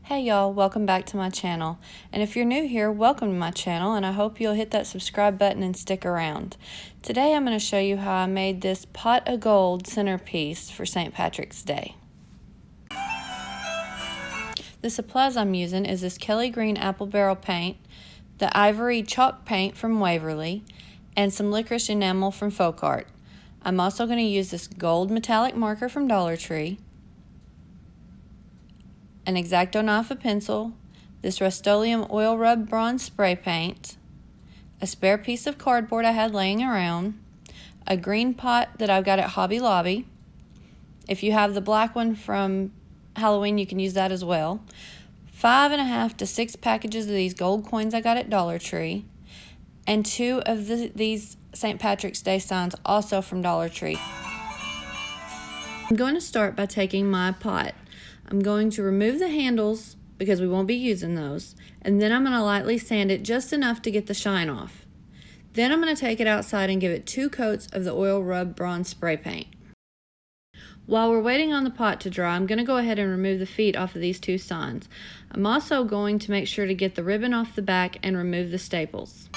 Hey y'all, welcome back to my channel. And if you're new here, welcome to my channel, and I hope you'll hit that subscribe button and stick around. Today I'm going to show you how I made this pot of gold centerpiece for St. Patrick's Day. The supplies I'm using is this Kelly Green apple barrel paint, the ivory chalk paint from Waverly, and some licorice enamel from Folk Art. I'm also going to use this gold metallic marker from Dollar Tree, an X-Acto knife, a pencil, this Rust-Oleum oil rub bronze spray paint, a spare piece of cardboard I had laying around, a green pot that I've got at Hobby Lobby. If you have the black one from Halloween, you can use that as well. 5.5 to 6 packages of these gold coins I got at Dollar Tree, and 2 of these St. Patrick's Day signs also from Dollar Tree. I'm going to start by taking my pot. I'm going to remove the handles because we won't be using those, and then I'm going to lightly sand it just enough to get the shine off. Then I'm going to take it outside and give it 2 coats of the oil rub bronze spray paint. While we're waiting on the pot to dry, I'm going to go ahead and remove the feet off of these 2 signs. I'm also going to make sure to get the ribbon off the back and remove the staples.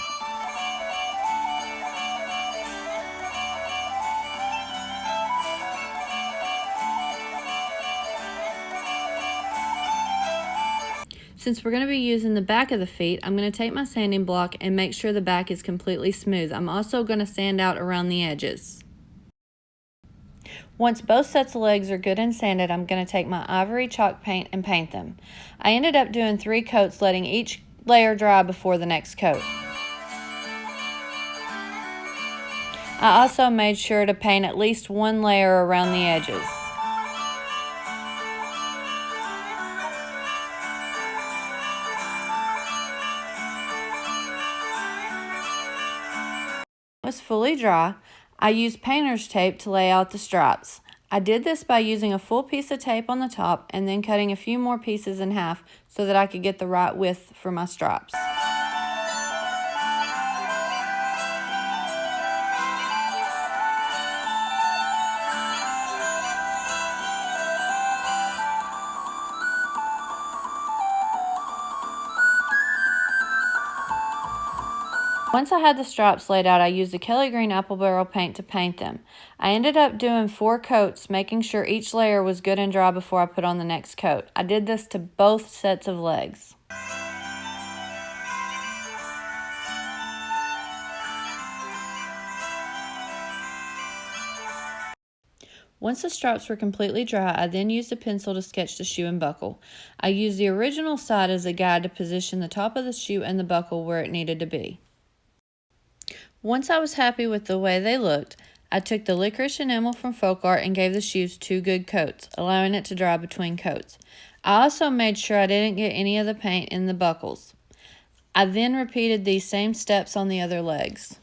Since we're going to be using the back of the feet, I'm going to take my sanding block and make sure the back is completely smooth. I'm also going to sand out around the edges. Once both sets of legs are good and sanded, I'm going to take my ivory chalk paint and paint them. I ended up doing 3 coats, letting each layer dry before the next coat. I also made sure to paint at least 1 layer around the edges. Was fully dry, I used painter's tape to lay out the stripes. I did this by using a full piece of tape on the top and then cutting a few more pieces in half so that I could get the right width for my stripes. Once I had the stripes laid out, I used the Kelly Green apple barrel paint to paint them. I ended up doing 4 coats, making sure each layer was good and dry before I put on the next coat. I did this to both sets of legs. Once the stripes were completely dry, I then used a pencil to sketch the shoe and buckle. I used the original side as a guide to position the top of the shoe and the buckle where it needed to be. Once I was happy with the way they looked, I took the licorice enamel from Folk Art and gave the shoes 2 good coats, allowing it to dry between coats. I also made sure I didn't get any of the paint in the buckles. I then repeated these same steps on the other legs.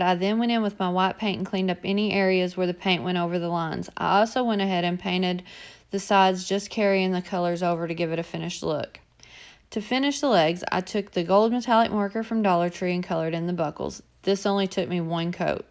I then went in with my white paint and cleaned up any areas where the paint went over the lines. I also went ahead and painted the sides, just carrying the colors over to give it a finished look. To finish the legs, I took the gold metallic marker from Dollar Tree and colored in the buckles. This only took me 1 coat.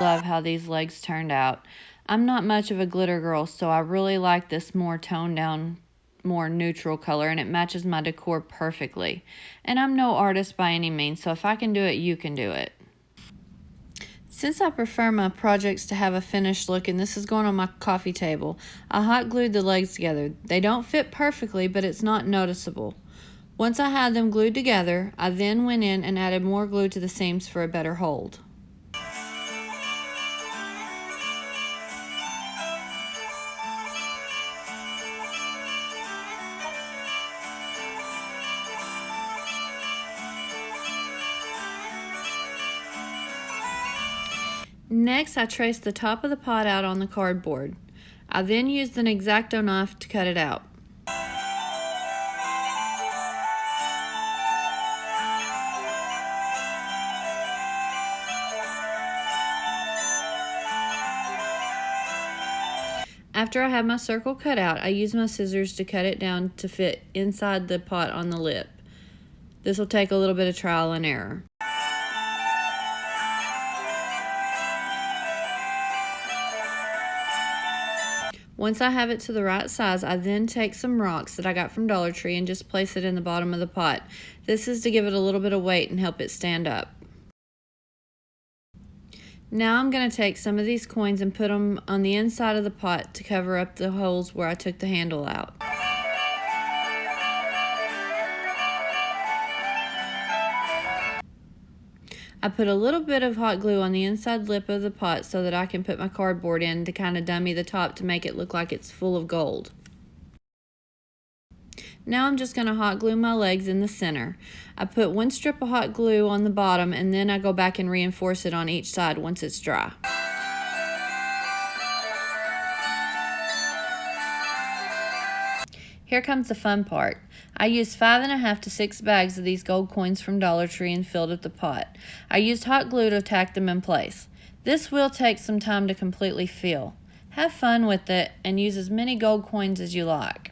Love how these legs turned out. I'm not much of a glitter girl, so I really like this more toned down, more neutral color, and it matches my decor perfectly. And I'm no artist by any means, so if I can do it, you can do it. Since I prefer my projects to have a finished look, and this is going on my coffee table, I hot glued the legs together. They don't fit perfectly, but it's not noticeable. Once I had them glued together, I then went in and added more glue to the seams for a better hold. Next, I traced the top of the pot out on the cardboard. I then used an X-Acto knife to cut it out. After I had my circle cut out, I used my scissors to cut it down to fit inside the pot on the lip. This will take a little bit of trial and error. Once I have it to the right size, I then take some rocks that I got from Dollar Tree and just place it in the bottom of the pot. This is to give it a little bit of weight and help it stand up. Now I'm going to take some of these coins and put them on the inside of the pot to cover up the holes where I took the handle out. I put a little bit of hot glue on the inside lip of the pot so that I can put my cardboard in to kind of dummy the top to make it look like it's full of gold. Now I'm just going to hot glue my legs in the center. I put one strip of hot glue on the bottom and then I go back and reinforce it on each side once it's dry. Here comes the fun part. I used 5½ to 6 bags of these gold coins from Dollar Tree and filled up the pot. I used hot glue to tack them in place. This will take some time to completely fill. Have fun with it and use as many gold coins as you like.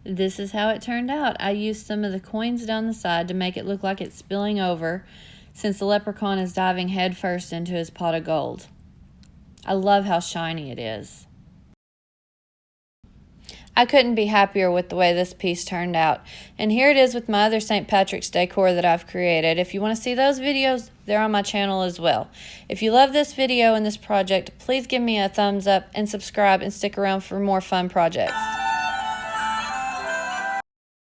This is how it turned out. I used some of the coins down the side to make it look like it's spilling over, since the leprechaun is diving headfirst into his pot of gold. I love how shiny it is. I couldn't be happier with the way this piece turned out. And here it is with my other St. Patrick's decor that I've created. If you want to see those videos, they're on my channel as well. If you love this video and this project, please give me a thumbs up and subscribe and stick around for more fun projects.